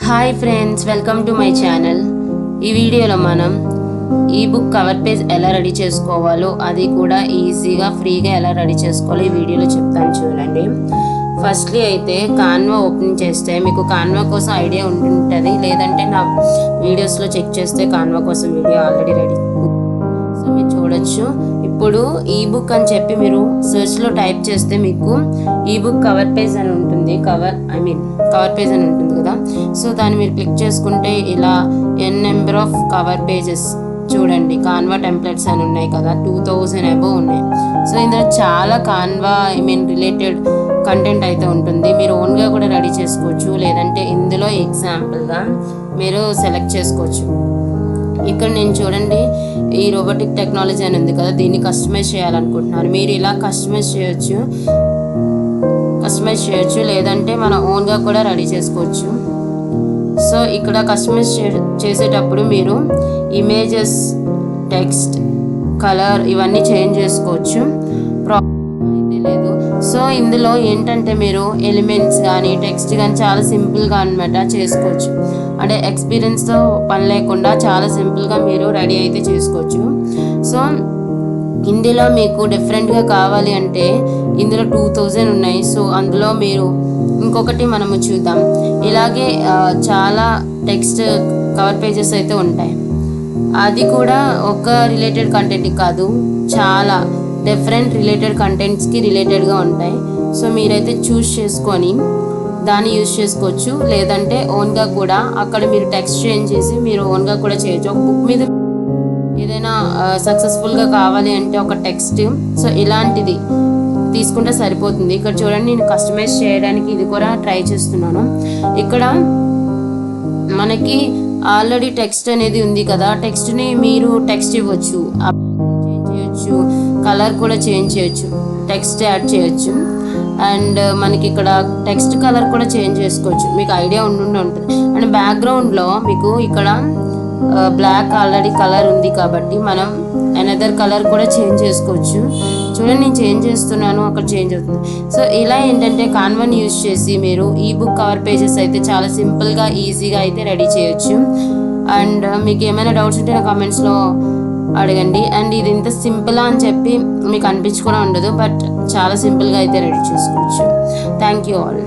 Hi friends, welcome to my channel. ఈ వీడియోలో మనం ఈ బుక్ కవర్ పేజ్ ఎలా రెడీ చేసుకోవాలో, అది కూడా ఈజీగా ఫ్రీగా ఎలా రెడీ చేసుకోవాలో ఈ వీడియోలో చెప్తాను చూడండి. ఫస్ట్లీ అయితే కాన్వా ఓపెన్ చేస్తే మీకు కాన్వా కోసం ఐడియా ఉంటుంది, లేదంటే నా వీడియోస్లో చెక్ చేస్తే కాన్వా కోసం వీడియో ఆల్రెడీ రెడీ, సో మీరు చూడొచ్చు. ఇప్పుడు ఈ బుక్ అని చెప్పి మీరు సెర్చ్లో టైప్ చేస్తే మీకు ఈ బుక్ కవర్ పేజ్ అని ఉంటుంది, కవర్ పేజ్ అని ఉంటుంది కదా. సో దాన్ని మీరు క్లిక్ చేసుకుంటే ఇలా నెంబర్ ఆఫ్ కవర్ పేజెస్ చూడండి, కాన్వా టెంప్లెట్స్ అని ఉన్నాయి కదా, 2000 అబోవ్ ఉన్నాయి. సో ఇందులో చాలా కాన్వా రిలేటెడ్ కంటెంట్ అయితే ఉంటుంది. మీరు ఓన్గా కూడా రెడీ చేసుకోవచ్చు, లేదంటే ఇందులో ఎగ్జాంపుల్గా మీరు సెలెక్ట్ చేసుకోవచ్చు. ఇక్కడ నేను చూడండి, ఈ రోబోటిక్ టెక్నాలజీ అని ఉంది కదా, దీన్ని కస్టమైజ్ చేయాలనుకుంటున్నారు. మీరు ఇలా కస్టమైజ్ చేయొచ్చు, లేదంటే మన ఓన్గా కూడా రెడీ చేసుకోవచ్చు. సో ఇక్కడ కస్టమైజ్ చేసేటప్పుడు మీరు ఇమేజెస్, టెక్స్ట్, కలర్ ఇవన్నీ చేంజ్ చేసుకోవచ్చు, ప్రాబ్లం అయితే లేదు. సో ఇందులో ఏంటంటే మీరు ఎలిమెంట్స్ కానీ టెక్స్ట్ కానీ చాలా సింపుల్గా అనమాట చేసుకోవచ్చు. అంటే ఎక్స్పీరియన్స్తో పని లేకుండా చాలా సింపుల్గా మీరు రెడీ అయితే చేసుకోవచ్చు. సో ఇందులో మీకు డిఫరెంట్గా కావాలి అంటే ఇందులో 2000 ఉన్నాయి. సో అందులో మీరు ఇంకొకటి మనము చూద్దాం. ఇలాగే చాలా టెక్స్ట్ కవర్ పేజెస్ అయితే ఉంటాయి. అది కూడా ఒక రిలేటెడ్ కంటెంట్ కాదు, చాలా డిఫరెంట్ రిలేటెడ్ కంటెంట్స్కి రిలేటెడ్గా ఉంటాయి. సో మీరైతే చూస్ చేసుకొని దాన్ని యూజ్ చేసుకోవచ్చు, లేదంటే ఓన్గా కూడా అక్కడ మీరు టెక్స్ట్ చేంజ్ చేసి మీరు ఓన్గా కూడా చేయొచ్చు. ఒక బుక్ మీద ఏదైనా సక్సెస్ఫుల్గా కావాలి అంటే ఒక టెక్స్ట్, సో ఇలాంటిది తీసుకుంటే సరిపోతుంది. ఇక్కడ చూడండి, నేను కస్టమైజ్ చేయడానికి ఇది కూడా ట్రై చేస్తున్నాను. ఇక్కడ మనకి ఆల్రెడీ టెక్స్ట్ అనేది ఉంది కదా, టెక్స్ట్ని మీరు టెక్స్ట్ ఇవ్వచ్చు, చేంజ్ చేయొచ్చు, కలర్ కూడా చేంజ్ చేయొచ్చు, టెక్స్ట్ యాడ్ చేయొచ్చు. అండ్ మనకి ఇక్కడ టెక్స్ట్ కలర్ కూడా చేంజ్ చేసుకోవచ్చు, మీకు ఐడియా ఉంటుంది. అండ్ బ్యాక్గ్రౌండ్లో మీకు ఇక్కడ బ్లాక్ ఆల్రెడీ కలర్ ఉంది కాబట్టి మనం అనదర్ కలర్ కూడా చేంజ్ చేసుకోవచ్చు. చూడండి, నేను చేంజ్ చేస్తున్నాను, అక్కడ చేంజ్ అవుతుంది. సో ఇలా ఏంటంటే కాన్వాని యూజ్ చేసి మీరు ఈ బుక్ కవర్ పేజెస్ అయితే చాలా సింపుల్గా ఈజీగా అయితే రెడీ చేయొచ్చు. అండ్ మీకు ఏమైనా డౌట్స్ ఉంటే నా కామెంట్స్లో అడగండి. అండ్ ఇది ఇంత సింపులా అని చెప్పి మీకు అనిపించుకోవడం ఉండదు, బట్ చాలా సింపుల్గా అయితే రెడీ చేసుకోవచ్చు. Thank you all.